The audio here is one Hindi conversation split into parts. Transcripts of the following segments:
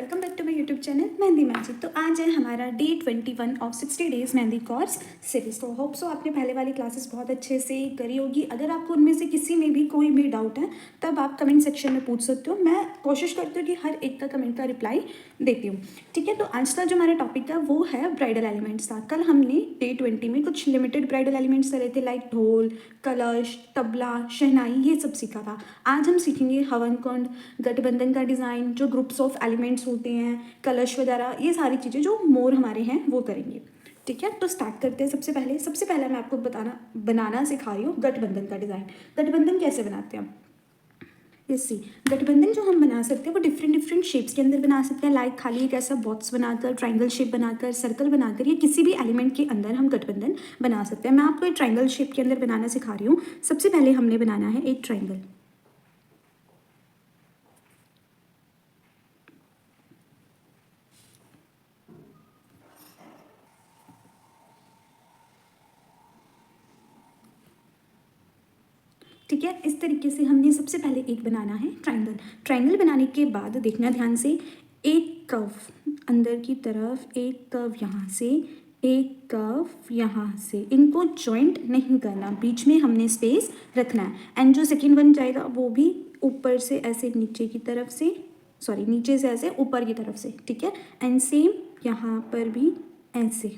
Welcome back to my YouTube channel Mehndi magic. तो आज है हमारा day 21 of 60 days mehndi course series. तो होप सो आपने पहले वाली क्लासेस बहुत अच्छे से करी होगी। अगर आपको उनमें से किसी में भी कोई भी डाउट है तब आप कमेंट सेक्शन में पूछ सकते हो। मैं कोशिश करती हूँ कि हर एक का कमेंट का रिप्लाई देती हूँ। ठीक है, तो आज का जो हमारा टॉपिक था वो है ब्राइडल एलिमेंट्स था। कल हमने डे 20 में कुछ लिमिटेड ब्राइडल एलिमेंट्स करे थे, लाइक ढोल, कलश, तबला, शहनाई, ये सब सीखा था। आज हम सीखेंगे हवनकुंड, गठबंधन का डिज़ाइन, जो ग्रुप्स ऑफ एलिमेंट्स होते हैं, कलश वगैरह, ये सारी चीज़ें जो मोर हमारे हैं वो करेंगे। ठीक है, तो स्टार्ट करते हैं। सबसे पहले मैं आपको बनाना सिखा रही हूँ गठबंधन का डिज़ाइन। गठबंधन कैसे बनाते हैं? सी गठबंधन जो हम बना सकते हैं वो डिफरेंट शेप्स के अंदर बना सकते हैं, लाइक खाली एक ऐसा बॉक्स बनाकर, ट्राइंगल शेप बनाकर, सर्कल बनाकर, या किसी भी एलिमेंट के अंदर हम गठबंधन बना सकते हैं। मैं आपको एक ट्राइंगल शेप के अंदर बनाना सिखा रही हूँ। सबसे पहले हमने बनाना है एक ट्राइंगल। ठीक है, इस तरीके से हमने सबसे पहले एक बनाना है ट्राइंगल। ट्राइंगल बनाने के बाद देखना ध्यान से, एक कर्व अंदर की तरफ, एक कर्व यहाँ से, एक कर्व यहाँ से, इनको जॉइंट नहीं करना, बीच में हमने स्पेस रखना है। एंड जो सेकेंड वन जाएगा वो भी ऊपर से ऐसे नीचे की तरफ से, सॉरी नीचे से ऐसे ऊपर की तरफ से। ठीक है, एंड सेम यहाँ पर भी ऐसे।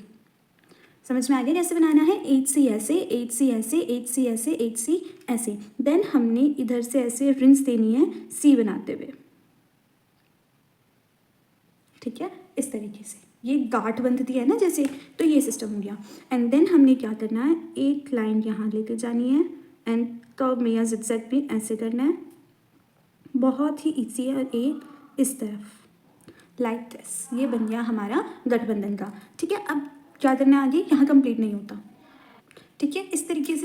समझ में आ गया कैसे बनाना है? 8C ऐसे, 8C ऐसे, 8C ऐसे, 8C ऐसे। देन हमने इधर से ऐसे रिंस देनी है C बनाते हुए। ठीक है, इस तरीके से ये गांठ बंधती है ना जैसे, तो ये सिस्टम हो गया। एंड देन हमने क्या करना है, एक लाइन यहाँ लेकर जानी है एंड कर्व में या जिगजैग भी ऐसे करना है। बहुत ही ईजी है। और एक इस तरफ लाइक दिस, ये बन गया हमारा गठबंधन का। ठीक है, अब क्या करना है आगे, यहाँ कंप्लीट नहीं होता। ठीक है, इस तरीके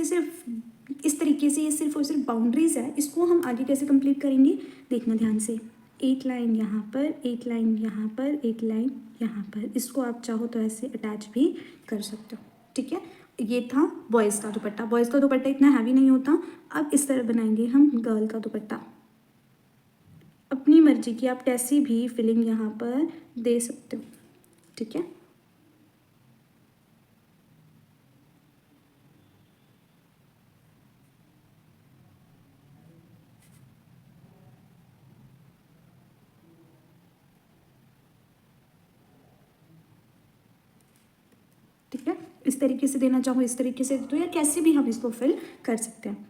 से ये सिर्फ और सिर्फ बाउंड्रीज है। इसको हम आगे कैसे कंप्लीट करेंगे, देखना ध्यान से। एक लाइन यहाँ पर, एक लाइन यहाँ पर, एक लाइन यहाँ पर। इसको आप चाहो तो ऐसे अटैच भी कर सकते हो। ठीक है, ये था बॉयज़ का दुपट्टा। बॉयज़ का दुपट्टा इतना हैवी नहीं होता। अब इस तरह बनाएंगे हम गर्ल का दुपट्टा। अपनी मर्जी की आप कैसी भी फिलिंग यहाँ पर दे सकते हो। ठीक है, ठीक है, इस तरीके से देना चाहो इस तरीके से दो, या कैसे भी हम इसको फिल कर सकते हैं।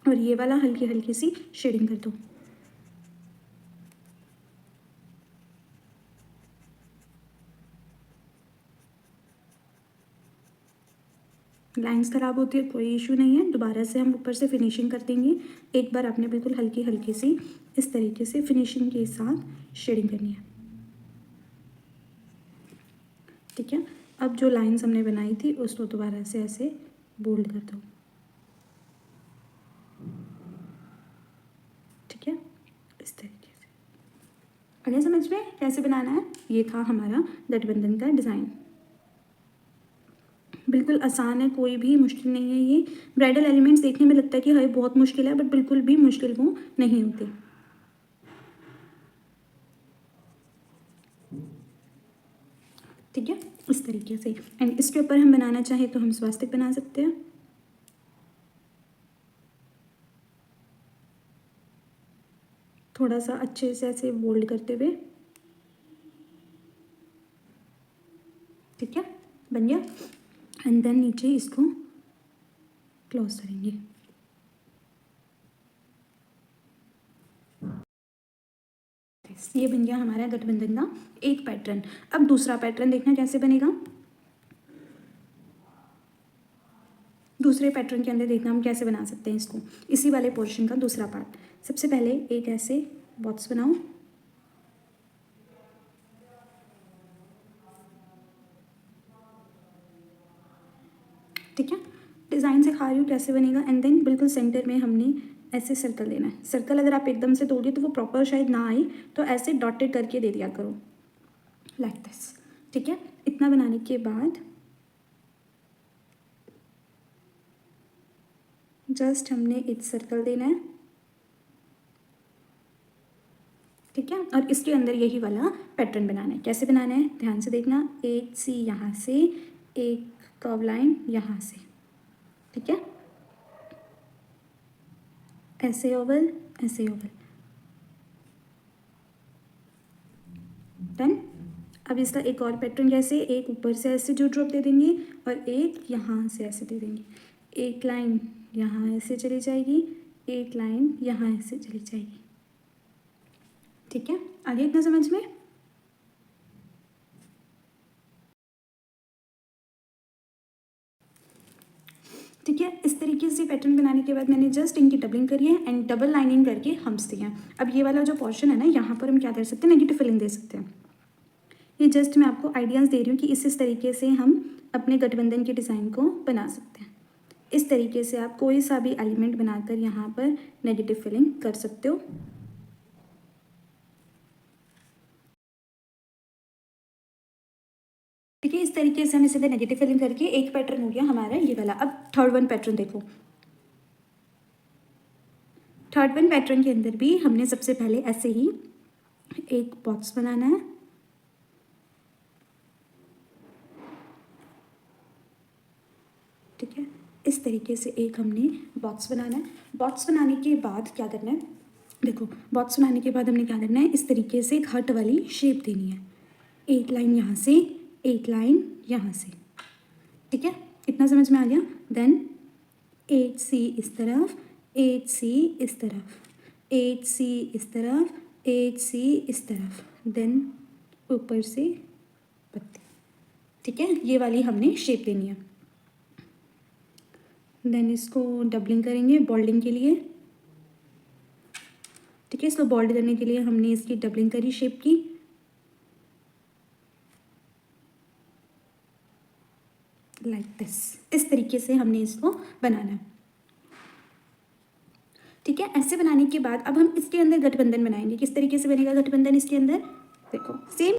और ये वाला हल्की हल्की सी शेडिंग कर दो। लाइंस ख़राब होती है, कोई इशू नहीं है, दोबारा से हम ऊपर से फिनिशिंग कर देंगे। एक बार आपने बिल्कुल हल्की हल्की सी इस तरीके से फिनिशिंग के साथ शेडिंग करनी है। ठीक है, अब जो लाइंस हमने बनाई थी उसको दोबारा से ऐसे बोल्ड कर दो। ठीक है, इस तरीके से। अगर समझ में कैसे बनाना है, ये था हमारा गठबंधन का डिज़ाइन। बिल्कुल आसान है, कोई भी मुश्किल नहीं है। ये ब्राइडल एलिमेंट्स देखने में लगता है कि हाय बहुत मुश्किल है, बट बिल्कुल भी मुश्किल वो नहीं होते। ठीक है, इस तरीके से। एंड इसके ऊपर हम बनाना चाहें तो हम स्वास्तिक बना सकते हैं। थोड़ा सा अच्छे से ऐसे बोल्ड करते हुए। ठीक है, बन गया। एंड देन नीचे इसको क्लोज करेंगे। ये बन गया हमारा गठबंधन का एक पैटर्न। अब दूसरा पैटर्न देखना कैसे बनेगा। दूसरे पैटर्न के अंदर देखना हम कैसे बना सकते हैं इसको, इसी वाले पोर्शन का दूसरा पार्ट। सबसे पहले एक ऐसे बॉक्स बनाओ। ठीक है, डिज़ाइन सिखा रही हूँ कैसे बनेगा। एंड देन बिल्कुल सेंटर में हमने ऐसे सर्कल देना है। सर्कल अगर आप एकदम से तोड़िए तो वो प्रॉपर शायद ना आए, तो ऐसे डॉटेड करके दे दिया करो, लाइक दिस। ठीक है, इतना बनाने के बाद जस्ट हमने एक सर्कल देना है। ठीक है। और इसके अंदर यही वाला पैटर्न बनाना है। कैसे बनाना है ध्यान से देखना, एक सी यहाँ से, एक कर्व लाइन यहाँ से, ठीक है, ऐसे ओवल, ऐसे ओवल, डन। अब इसका एक और पैटर्न कैसे, एक ऊपर से ऐसे जो ड्रॉप दे देंगे और एक यहाँ से ऐसे दे देंगे, एक लाइन यहाँ ऐसे चली जाएगी, एक लाइन यहाँ ऐसे चली जाएगी, ठीक है। आगे इतना समझ में। ठीक है, इस तरीके से पैटर्न बनाने के बाद मैंने जस्ट इनकी डबलिंग करी है एंड डबल लाइनिंग करके हम्स दिए हैं। अब ये वाला जो पोर्शन है ना, यहाँ पर हम क्या कर सकते हैं, नेगेटिव फिलिंग दे सकते हैं। ये जस्ट मैं आपको आइडियाज़ दे रही हूँ कि इस तरीके से हम अपने गठबंधन के डिज़ाइन को बना सकते हैं। इस तरीके से आप कोई सा भी एलिमेंट बनाकर यहाँ पर नेगेटिव फिलिंग कर सकते हो। ठीक है, इस तरीके से हम इसे नेगेटिव फिलिंग करके एक पैटर्न हो गया हमारा ये वाला। अब थर्ड वन पैटर्न देखो। थर्ड वन पैटर्न के अंदर भी हमने सबसे पहले ऐसे ही एक बॉक्स बनाना है, ठीक है। इस तरीके से एक हमने बॉक्स बनाना है। बॉक्स बनाने के बाद क्या करना है, देखो बॉक्स बनाने के बाद हमने क्या करना है, इस तरीके से एक हर्ट वाली शेप देनी है। एक लाइन यहाँ से, एक लाइन यहाँ से, ठीक है, इतना समझ में आ गया। देन 8C इस तरफ, 8C इस तरफ, 8C इस तरफ, 8C इस तरफ, देन ऊपर से पत्ती, ठीक है। ये वाली हमने शेप देनी है। देन इसको डबलिंग करेंगे बॉल्डिंग के लिए, ठीक है। इसको बॉल्ड करने के लिए हमने इसकी डबलिंग करी शेप की, लाइक दिस। इस तरीके से हमने इसको बनाना है, ठीक है। ऐसे बनाने के बाद अब हम इसके अंदर गठबंधन बनाएंगे। किस तरीके से बनेगा गठबंधन इसके अंदर, देखो सेम,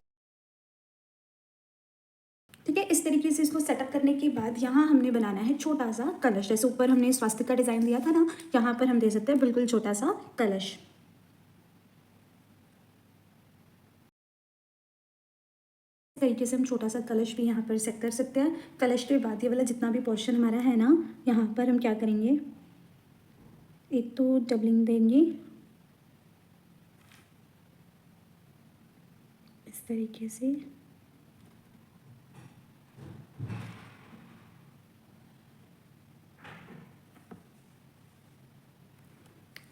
ठीक है। इस तरीके से इसको सेटअप करने के बाद यहाँ हमने बनाना है छोटा सा कलश। जैसे ऊपर हमने स्वास्तिक का डिजाइन दिया था ना, यहाँ पर हम दे सकते हैं बिल्कुल छोटा सा कलश। इस तरीके से हम छोटा सा कलश भी यहाँ पर सेट कर सकते हैं। कलश के बाद ये वाला जितना भी पोर्शन हमारा है ना, यहाँ पर हम क्या करेंगे, एक तो डबलिंग देंगे इस तरीके से,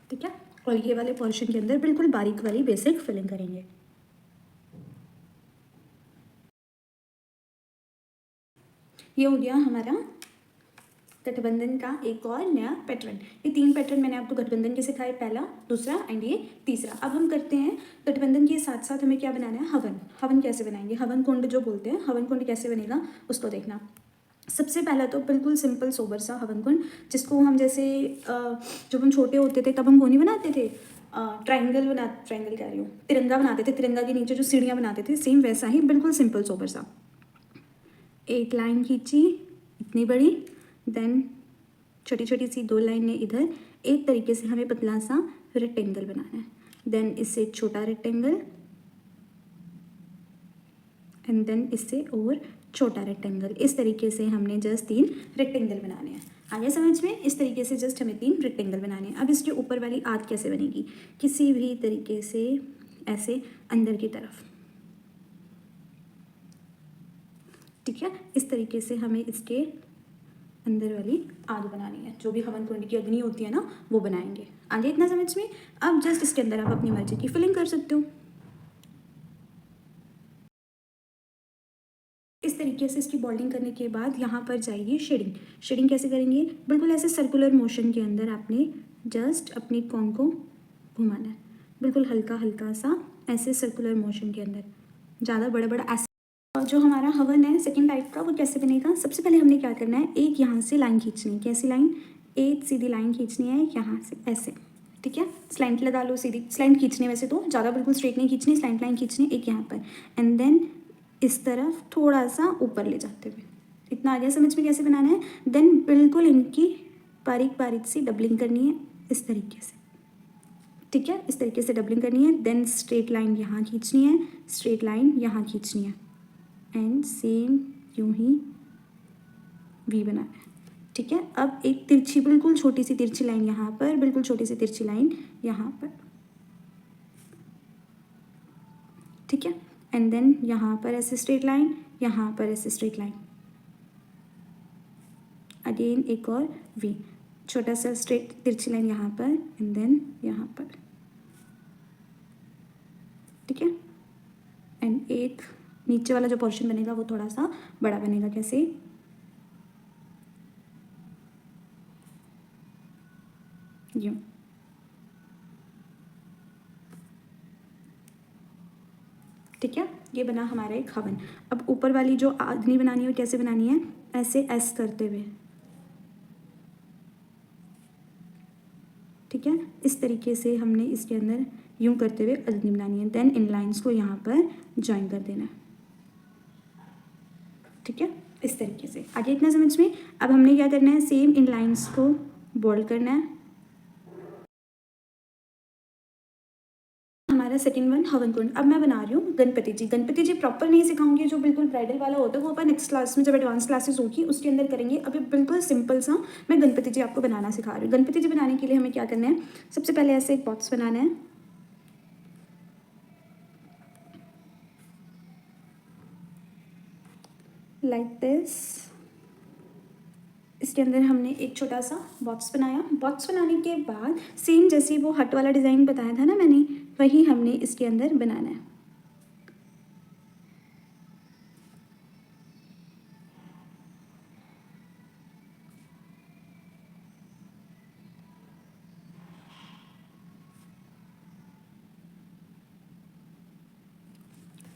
ठीक है। और ये वाले पोर्शन के अंदर बिल्कुल बारीक वाली बेसिक फिलिंग करेंगे। ये हो गया हमारा गठबंधन का एक और नया पैटर्न। ये 3 पैटर्न मैंने आपको गठबंधन के सिखाए, पहला, दूसरा एंड ये तीसरा। अब हम करते हैं गठबंधन के साथ साथ हमें क्या बनाना है, हवन। हवन कैसे बनाएंगे, हवन कुंड जो बोलते हैं, हवन कुंड कैसे बनेगा उसको देखना। सबसे पहला तो बिल्कुल सिंपल सोबर सा हवन कुंड, जिसको हम जैसे जब हम छोटे होते थे तब हम वो नहीं बनाते थे, ट्रायंगल कह रही हूँ, तिरंगा बनाते थे, तिरंगा के नीचे जो सीढ़ियाँ बनाते थे, सेम वैसा ही बिल्कुल सिंपल सोबर सा। एक लाइन खींची इतनी बड़ी, देन छोटी छोटी सी 2 लाइनें इधर, एक तरीके से हमें पतला सा रेक्टेंगल बनाना है। देन इससे एक छोटा रेक्टेंगल एंड देन इससे और छोटा रेक्टेंगल। इस तरीके से हमने जस्ट 3 रेक्टेंगल बनाने हैं। आगे समझ में, इस तरीके से जस्ट हमें 3 रेक्टेंगल बनाने हैं। अब इसके ऊपर वाली आर्क कैसे बनेगी, किसी भी तरीके से ऐसे अंदर की तरफ, ठीक है। इस तरीके से हमें इसके अंदर वाली आग बनानी है, जो भी हवन कुंड की अग्नि होती है ना, वो बनाएंगे। आगे इतना समझ में। अब जस्ट इसके अंदर आप अपनी मर्जी की फिलिंग कर सकते हो। इस तरीके से इसकी बॉल्डिंग करने के बाद यहाँ पर जाइए शेडिंग। शेडिंग कैसे करेंगे, बिल्कुल ऐसे सर्कुलर मोशन के अंदर आपने जस्ट अपनी कॉन को घुमाना है, बिल्कुल हल्का हल्का सा ऐसे सर्कुलर मोशन के अंदर, ज़्यादा बड़ा बड़ा ऐसे। और जो हमारा हवन है सेकंड टाइप का, वो कैसे बनेगा, सबसे पहले हमने क्या करना है, एक यहाँ से लाइन खींचनी है। कैसी लाइन, एक सीधी लाइन खींचनी है यहाँ से ऐसे, ठीक है। स्लैंट लगा लो, सीधी स्लैंट खींचनी, वैसे तो ज़्यादा बिल्कुल स्ट्रेट नहीं खींचनी, स्लैंट लाइन खींचनी एक यहाँ पर, एंड देन इस तरफ थोड़ा सा ऊपर ले जाते हुए। इतना आ गया समझ में कैसे बनाना है। देन बिल्कुल इनकी बारीक बारीक सी डबलिंग करनी है इस तरीके से, ठीक है, इस तरीके से डबलिंग करनी है। देन स्ट्रेट लाइन यहाँ खींचनी है, स्ट्रेट लाइन यहाँ खींचनी है एंड सेम यूं ही वी बनाना है। ठीक है, अब एक तिरछी, बिल्कुल छोटी सी तिरछी लाइन यहाँ पर, बिल्कुल छोटी सी तिरछी लाइन यहाँ पर। ठीक है, एंड देन यहाँ पर ऐसे स्ट्रेट लाइन, यहाँ पर ऐसे स्ट्रेट लाइन, अगेन एक और वी, छोटा सा स्ट्रेट तिरछी लाइन यहाँ पर एंड देन यहाँ पर। ठीक है, एंड एक नीचे वाला जो पोर्शन बनेगा वो थोड़ा सा बड़ा बनेगा। कैसे? यूं। ठीक है, ये बना हमारा एक हवन। अब ऊपर वाली जो आदनी बनानी है कैसे बनानी है? ऐसे एस करते हुए। ठीक है, इस तरीके से हमने इसके अंदर यूं करते हुए अदनी बनानी है। देन इन लाइंस को यहाँ पर ज्वाइन कर देना है। ठीक है, इस तरीके से। आगे इतना समझ में? अब हमने क्या करना है? सेम इन लाइंस को बोल्ड करना है। हमारा सेकंड वन हवनकुंड। अब मैं बना रही हूँ गणपति जी। गणपति जी प्रॉपर नहीं सिखाऊंगी, जो बिल्कुल ब्राइडल वाला होता है वो अपन नेक्स्ट क्लास में जब एडवांस क्लासेस होगी उसके अंदर करेंगे। अभी बिल्कुल सिंपल सा मैं गणपति जी आपको बनाना सिखा रही हूँ। गणपति जी बनाने के लिए हमें क्या करना है? सबसे पहले ऐसे एक बॉक्स बनाना है, लाइक दिस। इसके अंदर हमने एक छोटा सा बॉक्स बनाया। बॉक्स बनाने के बाद सेम जैसे वो हट वाला डिज़ाइन बताया था ना मैंने, वही हमने इसके अंदर बनाना है।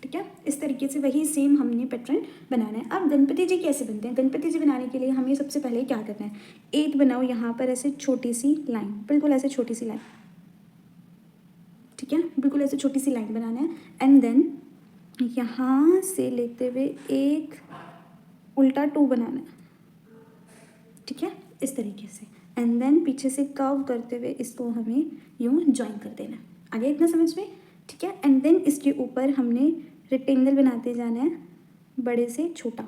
ठीक है, इस तरीके से वही सेम हमने पैटर्न बनाना है। अब गणपति जी कैसे बनते हैं? गणपति जी बनाने के लिए हमें सबसे पहले क्या करना है? एक बनाओ यहाँ पर ऐसे छोटी सी लाइन, बिल्कुल ऐसे छोटी सी लाइन। ठीक है, बिल्कुल ऐसे छोटी सी लाइन बनाना है एंड देन यहाँ से लेते हुए एक उल्टा टू बनाना है। ठीक है, इस तरीके से एंड देन पीछे से कर्व करते हुए इसको हमें यूँ ज्वाइन कर देना है। आगे इतना समझ में? ठीक है, एंड देन इसके ऊपर हमने रेक्टेंगल बनाते जाना है, बड़े से छोटा।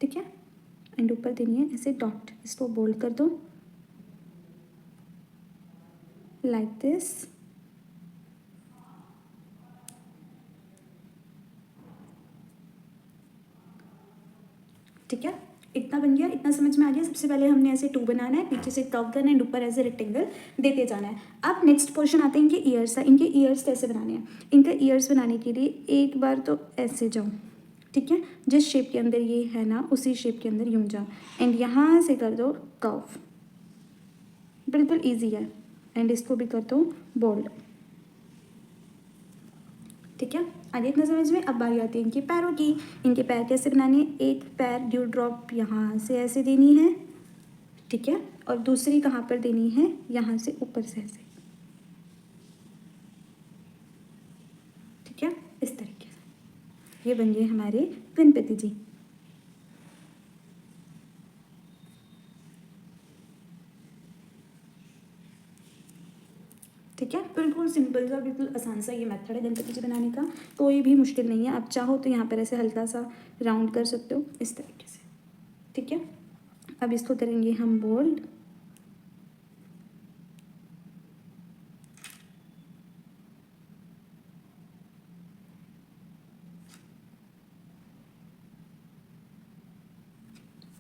ठीक है, एंड ऊपर देनी है ऐसे डॉट, इसको बोल्ड कर दो लाइक दिस। ठीक है, इतना बन गया, इतना समझ में आ गया। सबसे पहले हमने ऐसे टू बनाना है, पीछे से कर्व करना है एंड ऊपर ऐसे रेक्टेंगल देते जाना है। अब नेक्स्ट पोर्शन आते हैं इनके ईयर्स। इनके ईयर्स कैसे बनाने हैं? इनके ईयर्स बनाने के लिए एक बार तो ऐसे जाओ। ठीक है, जिस शेप के अंदर ये है ना उसी शेप के अंदर यूँ जाओ एंड यहाँ से कर दो कर्व, बिल्कुल ईजी है। एंड इसको भी कर दो बोल्ड। ठीक है, आगे इतना समझ में? अब बारी आती है इनके पैरों की। इनके पैर कैसे बनाने हैं? एक पैर ड्यू ड्रॉप यहाँ से ऐसे देनी है। ठीक है, और दूसरी कहाँ पर देनी है? यहाँ से ऊपर से ऐसे। ठीक है, इस तरीके से ये बन गए हमारे गणपति जी। ठीक है, बिल्कुल सिंपल सा, बिल्कुल आसान सा ये मेथड है गणपति जी बनाने का, कोई भी मुश्किल नहीं है। आप चाहो तो यहाँ पर ऐसे हल्का सा राउंड कर सकते हो इस तरीके से। ठीक है, अब इसको करेंगे हम बोल्ड।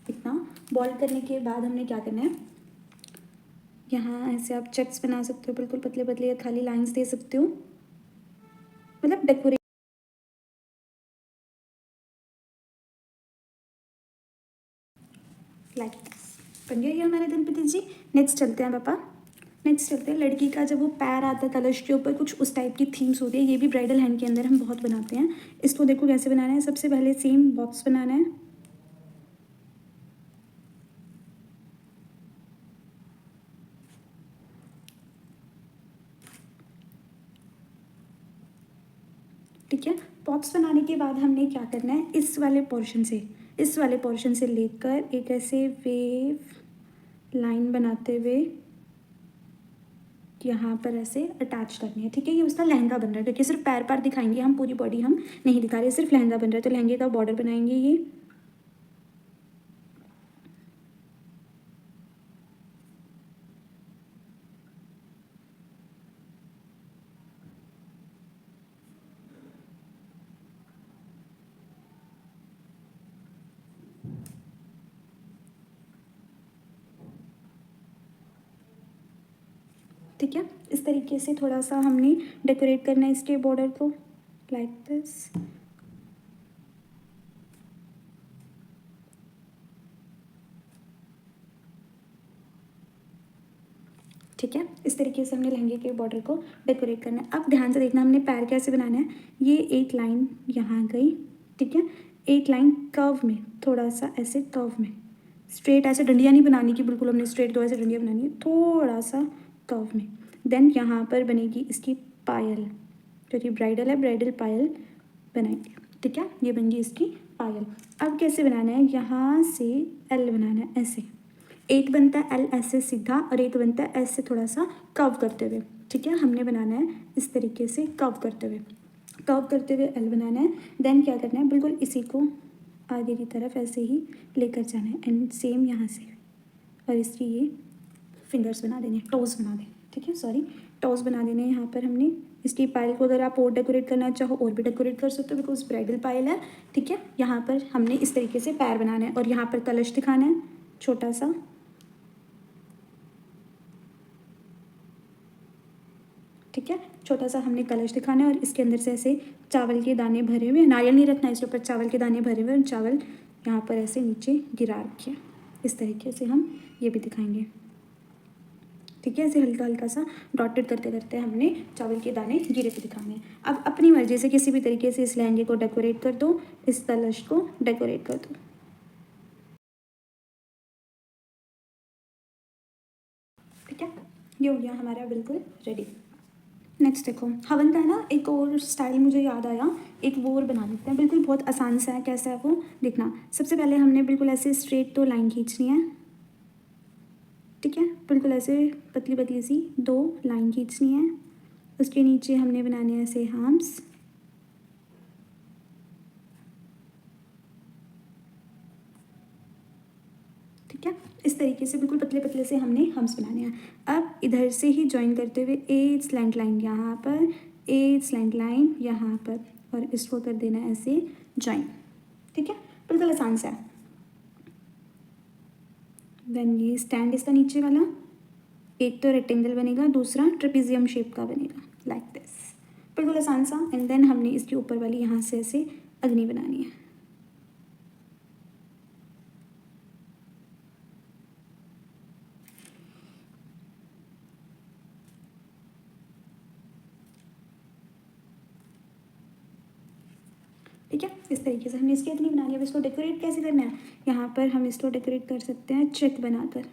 इतना बोल्ड करने के बाद हमने क्या करना है? यहाँ ऐसे आप चेक्स बना सकते हो, बिल्कुल पतले पतले, या खाली लाइंस दे सकते हो, मतलब डेकोरेट। लाइक बन गया ये हमारे गणपति जी। नेक्स्ट चलते हैं पापा, नेक्स्ट चलते हैं लड़की का जब वो पैर आता है कलश के ऊपर, कुछ उस टाइप की थीम्स होती है। ये भी ब्राइडल हैंड के अंदर हम बहुत बनाते हैं। इसको देखो कैसे बनाना है। सबसे पहले सेम बॉक्स बनाना है, ठीक है। बॉक्स बनाने के बाद हमने क्या करना है? इस वाले पोर्शन से लेकर एक ऐसे वेव लाइन बनाते हुए यहाँ पर ऐसे अटैच करनी है। ठीक है, ये उसका लहंगा बन रहा है क्योंकि सिर्फ पैर दिखाएंगे हम, पूरी बॉडी हम नहीं दिखा रहे, सिर्फ लहंगा बन रहा है। तो लहंगे का बॉर्डर बनाएंगे ये। ठीक है, इस तरीके से थोड़ा सा हमने डेकोरेट करना है इसके बॉर्डर को, लाइक दिस। ठीक है, इस तरीके से हमने लहंगे के बॉर्डर को डेकोरेट करना है। अब ध्यान से देखना हमने पैर कैसे बनाना है। ये एक लाइन यहाँ गई, ठीक है, एक लाइन कर्व में, थोड़ा सा ऐसे कर्व में, स्ट्रेट ऐसे डंडियाँ नहीं बनानी कि बिल्कुल हमने स्ट्रेट दो ऐसे डंडियाँ बनानी है, थोड़ा सा कर्व में। देन यहाँ पर बनेगी इसकी पायल, क्योंकि ब्राइडल है, ब्राइडल पायल बनाएंगे। ठीक है, ये बन गई इसकी पायल। अब कैसे बनाना है, यहाँ से एल बनाना है ऐसे, एक बनता है एल ऐसे सीधा और एक बनता है ऐसे थोड़ा सा कर्व करते हुए। ठीक है, हमने बनाना है इस तरीके से कर्व करते हुए, कर्व करते हुए एल बनाना है। देन क्या करना है, बिल्कुल इसी को आगे की तरफ ऐसे ही लेकर जाना है एंड सेम यहाँ से, और इसकी ये फिंगर्स बना देने, टोज बना देने। ठीक है, सॉरी, टोज बना देने यहाँ पर हमने। इसकी पायल को अगर आप और डेकोरेट करना चाहो और भी डेकोरेट कर सकते हो, बिकॉज ब्राइडल पायल है। ठीक है, यहाँ पर हमने इस तरीके से पैर बनाना है और यहाँ पर कलश दिखाना है छोटा सा। ठीक है, छोटा सा हमने कलश दिखाना है और इसके अंदर से ऐसे चावल के दाने भरे हुए, नारियल नहीं रखना है इसके ऊपर, चावल के दाने भरे हुए और चावल यहाँ पर ऐसे नीचे गिरा रखे। इस तरीके से हम ये भी दिखाएंगे। ठीक है, ऐसे हल्का हल्का सा डॉटेड करते करते हमने चावल के दाने गिरे पे दिखाने हैं। अब अपनी मर्जी से किसी भी तरीके से इस लहंगे को डेकोरेट कर दो, इस कलश को डेकोरेट कर दो। ठीक है, ये हो गया हमारा बिल्कुल रेडी। नेक्स्ट देखो, हवन का है ना एक और स्टाइल मुझे याद आया, एक वो और बना लेते हैं, बिल्कुल बहुत आसान सा है। कैसा है वो देखना। सबसे पहले हमने बिल्कुल ऐसे स्ट्रेट तो लाइन खींचनी है। ठीक है, बिल्कुल ऐसे पतली पतली सी दो लाइन खींचनी है। उसके नीचे हमने बनाने हैं ऐसे हार्म्स। ठीक है, इस तरीके से बिल्कुल पतले पतले से हमने हम्स बनाने हैं। अब इधर से ही ज्वाइन करते हुए एक स्लैंट लाइन यहाँ पर, एक स्लैंट लाइन यहाँ पर, और इसको कर देना ऐसे ज्वाइन। ठीक है, बिल्कुल आसान सा है। देन ये स्टैंड इसका नीचे वाला, एक तो रेक्टेंगल बनेगा, दूसरा ट्रेपेजियम शेप का बनेगा, लाइक दिस, बिल्कुल आसान सा। एंड देन हमने इसके ऊपर वाली यहाँ से ऐसे अग्नि बनानी है। ठीक है, इस तरीके से हमने इसकी अग्नि बना लिया। अब इसको डेकोरेट कैसे करना है, यहाँ पर हम इसको डेकोरेट कर सकते हैं चेक बनाकर।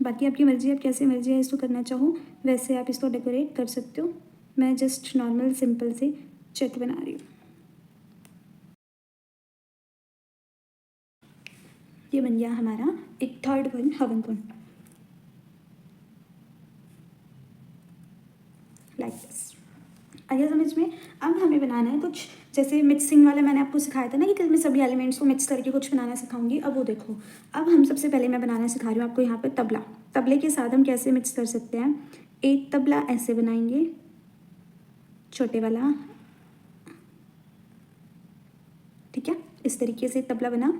बाकी आपकी मर्जी, आप कैसे मर्जी है इसको करना चाहो वैसे आप इसको डेकोरेट कर सकते हो। मैं जस्ट नॉर्मल सिंपल से चेक बना रही हूँ। ये बन गया हमारा एक थर्ड वन हवन कुंड, लाइक दिस। आइए समझ में। अब हमें बनाना है कुछ जैसे मिक्सिंग वाला, मैंने आपको सिखाया था ना कि कल मैं सभी एलिमेंट्स को मिक्स करके कुछ बनाना सिखाऊंगी। अब वो देखो, अब हम सबसे पहले मैं बनाना सिखा रही हूँ आपको यहाँ पे तबला। तबले के साथ हम कैसे मिक्स कर सकते हैं, एक तबला ऐसे बनाएंगे छोटे वाला। ठीक है, इस तरीके से तबला बना।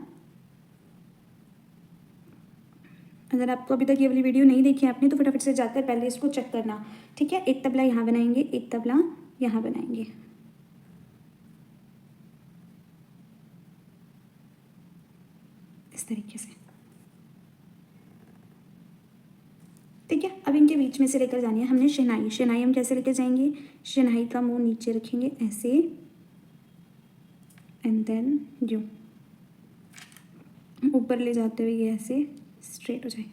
अगर आपको अभी तक ये वाली वीडियो नहीं देखी आपने तो फटाफट से जाकर पहले इसको चेक करना। ठीक है, एक तबला यहाँ बनाएंगे, एक तबला यहाँ बनाएंगे। इस तरीके से। ठीक है, अब इनके बीच में से लेकर जानी है हमने शहनाई। शहनाई हम कैसे लेकर जाएंगे, शहनाई का मुंह नीचे रखेंगे ऐसे, एंड देन यूं ऊपर ले जाते हुए ये ऐसे स्ट्रेट हो जाए।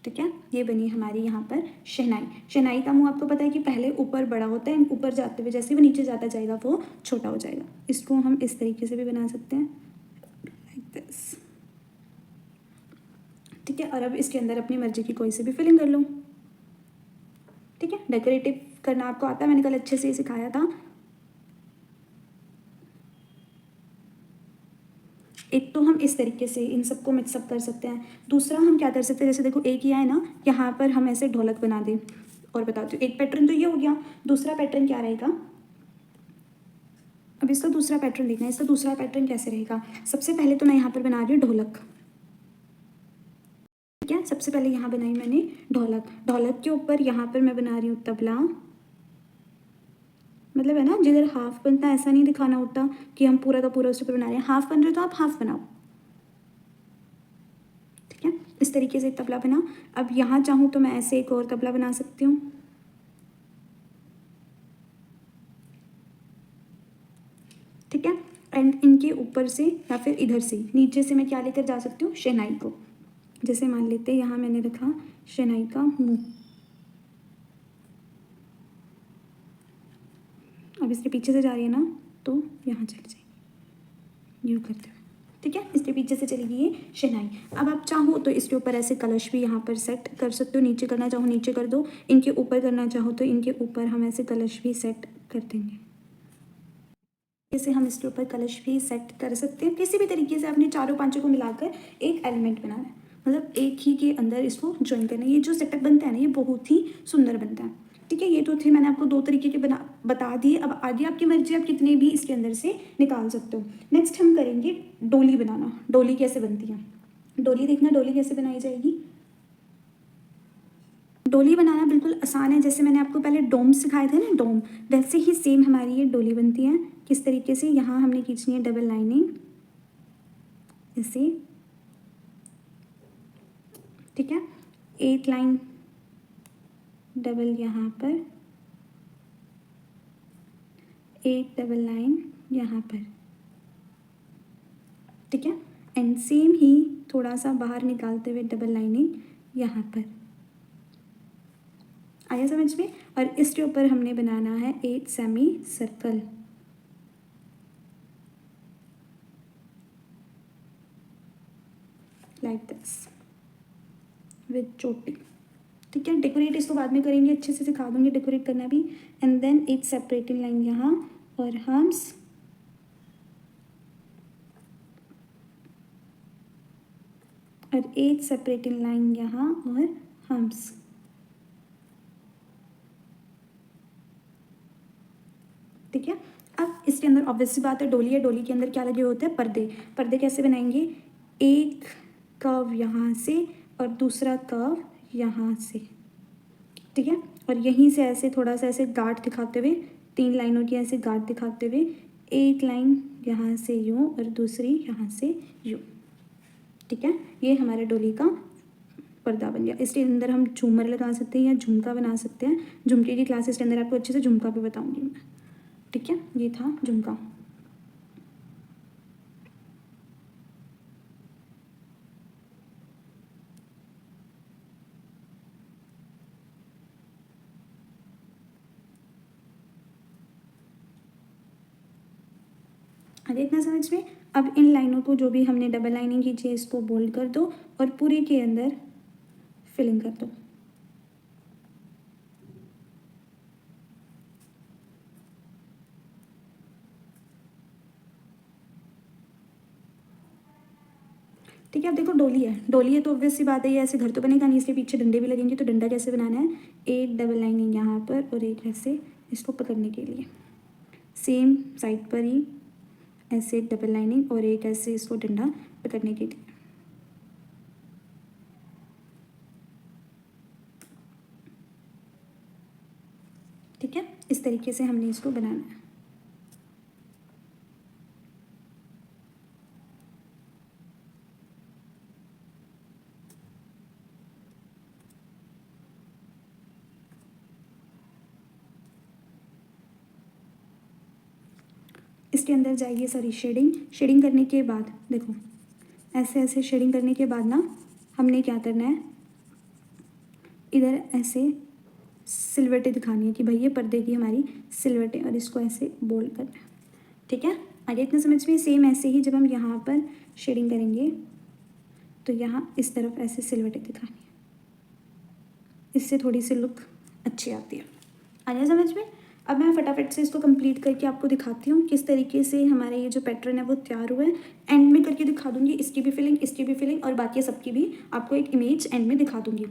ठीक है, ये बनी हमारी यहाँ पर शहनाई। शहनाई का मुंह आपको पता है कि पहले ऊपर बड़ा होता है, ऊपर जाते हुए जैसे वो नीचे जाता जाएगा वो छोटा हो जाएगा। इसको हम इस तरीके से भी बना सकते हैं, लाइक दिस। ठीक है। और अब इसके अंदर अपनी मर्जी की कोई सी भी फिलिंग कर लो। ठीक है, डेकोरेटिव करना आपको आता है, मैंने कल अच्छे से सिखाया था। एक तो हम इस तरीके से इन सबको मिक्सअप कर सकते हैं, दूसरा हम क्या कर सकते हैं, जैसे देखो एक ही है ना, यहाँ पर हम ऐसे ढोलक बना दें। और बताती हूँ, एक पैटर्न तो ये हो गया, दूसरा पैटर्न क्या रहेगा। अब इसका दूसरा पैटर्न देखना है, इसका दूसरा पैटर्न कैसे रहेगा। सबसे पहले तो मैं यहाँ पर बना रही हूँ ढोलक। ठीक है, सबसे पहले यहाँ बनाई मैंने ढोलक, ढोलक के ऊपर यहाँ पर मैं बना रही हूँ तबला। मतलब है ना, जिधर हाफ बनता है ऐसा नहीं दिखाना होता कि हम पूरा का पूरा उसके ऊपर बना रहे हैं, हाफ बन रहे तो आप हाफ बनाओ। ठीक है, इस तरीके से एक तबला बना। अब यहाँ चाहूँ तो मैं ऐसे एक और तबला बना सकती हूँ। ठीक है, एंड इनके ऊपर से या फिर इधर से नीचे से मैं क्या लेकर जा सकती हूँ, शहनाई को। जैसे मान लेते हैं यहाँ मैंने रखा शहनाई का मुंह, अब इसके पीछे से जा रही है ना तो यहाँ चली जाएगी यूँ करते हुए। ठीक है, इसके पीछे से चलेगी ये शहनाई। अब आप चाहो तो इसके ऊपर ऐसे कलश भी यहाँ पर सेट कर सकते हो, नीचे करना चाहो नीचे कर दो, इनके ऊपर करना चाहो तो इनके ऊपर हम ऐसे कलश भी सेट कर देंगे। जैसे हम इसके ऊपर कलश भी सेट कर सकते हैं। किसी भी तरीके से अपने चारों पांचों को मिलाकर एक एलिमेंट बनाना है, मतलब एक ही के अंदर इसको ज्वाइन करना है। ये जो सेटअप बनता है ना, ये बहुत ही सुंदर बनता है। ठीक है, ये तो थे मैंने आपको दो तरीके के बता दिए। अब आगे आपकी मर्जी, आप कितने भी इसके अंदर से निकाल सकते हो। नेक्स्ट हम करेंगे डोली बनाना। डोली कैसे बनती है, डोली देखना, डोली कैसे बनाई जाएगी। डोली बनाना बिल्कुल आसान है, जैसे मैंने आपको पहले डोम सिखाए थे ना, डोम, वैसे ही सेम हमारी ये डोली बनती है। किस तरीके से, यहाँ हमने खींचनी है डबल लाइनिंग ऐसे। ठीक है, 8 लाइन डबल यहाँ पर, 8 डबल लाइन यहाँ पर। ठीक है, एंड सेम ही थोड़ा सा बाहर निकालते हुए डबल लाइनिंग यहाँ पर। आया समझ में। और इसके ऊपर हमने बनाना है एक semi circle, like this with चोटी। ठीक है, डेकोरेट इसको बाद में करेंगे, अच्छे से सिखा दूंगी डेकोरेट करना भी। एंड देन एक सेपरेटिंग लाइन यहाँ और हम्स, और एक सेपरेटिंग लाइन यहाँ और हम्स। ठीक है, अब इसके अंदर ऑब्वियसली बात है डोली है, डोली के अंदर क्या लगे होते हैं, पर्दे। पर्दे कैसे बनाएंगे, एक कर्व यहाँ से और दूसरा कर्व यहाँ से। ठीक है, और यहीं से ऐसे थोड़ा सा ऐसे गांठ दिखाते हुए, 3 लाइनों की ऐसे गांठ दिखाते हुए, एक लाइन यहाँ से यूँ और दूसरी यहाँ से यूँ। ठीक है, ये हमारे डोली का पर्दा बन गया। इसके अंदर हम झूमर लगा सकते हैं या झुमका बना सकते हैं। झुमके की क्लासेस के अंदर आपको अच्छे से झुमका भी बताऊंगी मैं। ठीक है, ये था झुमका। आगे इतना समझ में। अब इन लाइनों को जो भी हमने डबल लाइनिंग खींची है इसको बोल्ड कर दो और पूरे के अंदर फिलिंग कर दो। ठीक है, अब देखो डोली है, डोली है तो ऑब्वियस सी बात है ये ऐसे घर तो बनेगा नहीं, इसके पीछे डंडे भी लगेंगे। तो डंडा कैसे बनाना है, एक डबल लाइनिंग यहाँ पर और एक ऐसे इसको पकड़ने के लिए, सेम साइड पर ही ऐसे डबल लाइनिंग और एक ऐसे इसको डंडा पकड़ने के लिए। ठीक है, इस तरीके से हमने इसको बनाना है। इसके अंदर जाइए सारी शेडिंग, शेडिंग करने के बाद देखो ऐसे ऐसे शेडिंग करने के बाद ना हमने क्या करना है, इधर ऐसे सिलवटें दिखानी है कि भाई ये पर्दे की हमारी सिलवटें, और इसको ऐसे बोल्ड करना है। ठीक है, आगे इतना समझ में। सेम ऐसे ही जब हम यहाँ पर शेडिंग करेंगे तो यहाँ इस तरफ ऐसे सिलवटें दिखानी है, इससे थोड़ी सी लुक अच्छी आती है। आ गया समझ में? अब मैं फटाफट से इसको कंप्लीट करके आपको दिखाती हूँ किस तरीके से हमारा ये जो पैटर्न है वो तैयार हुआ है। एंड में करके दिखा दूँगी इसकी भी फिलिंग, इसकी भी फिलिंग और बाकी सबकी भी आपको एक इमेज एंड में दिखा दूँगी।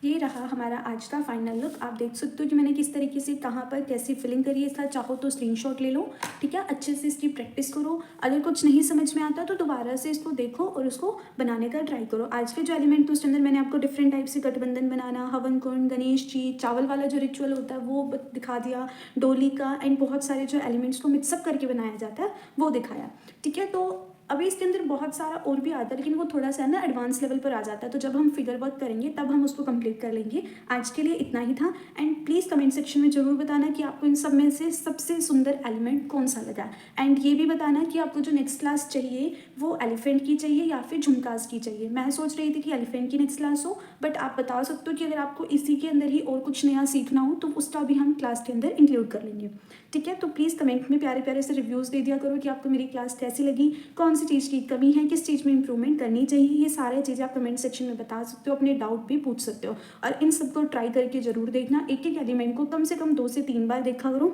ये रहा हमारा आज का फाइनल लुक। आप देख सकते हो कि मैंने किस तरीके से कहाँ पर कैसी फिलिंग करी है। इसका चाहो तो स्क्रीनशॉट ले लो, ठीक है, अच्छे से इसकी प्रैक्टिस करो। अगर कुछ नहीं समझ में आता तो दोबारा से इसको देखो और उसको बनाने का ट्राई करो। आज के जो एलिमेंट तो उसके अंदर मैंने आपको डिफरेंट टाइप से गठबंधन बनाना, हवन कुंड, गणेश जी, चावल वाला जो रिचुअल होता है वो दिखा दिया, डोली का, एंड बहुत सारे जो एलिमेंट्स को मिक्सअप करके बनाया जाता है वो दिखाया, ठीक है। तो अभी इसके अंदर बहुत सारा और भी आता है, लेकिन वो थोड़ा सा ना एडवांस लेवल पर आ जाता है, तो जब हम फिगर वर्क करेंगे तब हम उसको कंप्लीट कर लेंगे। आज के लिए इतना ही था। एंड प्लीज़ कमेंट सेक्शन में ज़रूर बताना कि आपको इन सब में से सबसे सुंदर एलिमेंट कौन सा लगा। एंड ये भी बताना कि आपको जो नेक्स्ट क्लास चाहिए वो एलिफेंट की चाहिए या फिर झुमकास की चाहिए। मैं सोच रही थी कि एलिफेंट की नेक्स्ट क्लास हो, बट आप बता सकते हो कि अगर आपको इसी के अंदर ही और कुछ नया सीखना हो तो उसका भी हम क्लास के अंदर इंक्लूड कर लेंगे, ठीक है। तो प्लीज़ कमेंट में प्यारे प्यारे से रिव्यूज़ दे दिया करो कि आपको मेरी क्लास कैसी लगी, कौन सी चीज़ की कमी है, किस चीज़ में इंप्रूवमेंट करनी चाहिए। ये सारी चीज़ें आप कमेंट सेक्शन में बता सकते हो, अपने डाउट भी पूछ सकते हो। और इन सबको ट्राई करके ज़रूर देखना। एक एक एलिमेंट को कम से कम 2 से 3 बार देखा करो,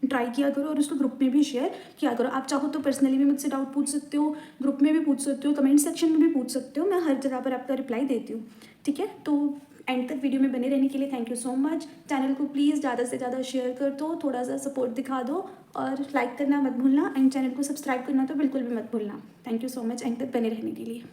ट्राई किया करो और उसको ग्रुप में भी शेयर किया करो। आप चाहो तो पर्सनली भी मुझसे डाउट पूछ सकते हो, ग्रुप में भी पूछ सकते हो, कमेंट सेक्शन में भी पूछ सकते हो। मैं हर जगह पर आपका रिप्लाई देती हूँ, ठीक है। तो एंड तक वीडियो में बने रहने के लिए thank you so much. Channel को प्लीज़ ज़्यादा से ज़्यादा शेयर कर दो, थोड़ा सा सपोर्ट दिखा दो और लाइक करना मत भूलना। एंड चैनल को सब्सक्राइब करना तो बिल्कुल भी मत भूलना। Thank you so much and तक बने रहने के लिए।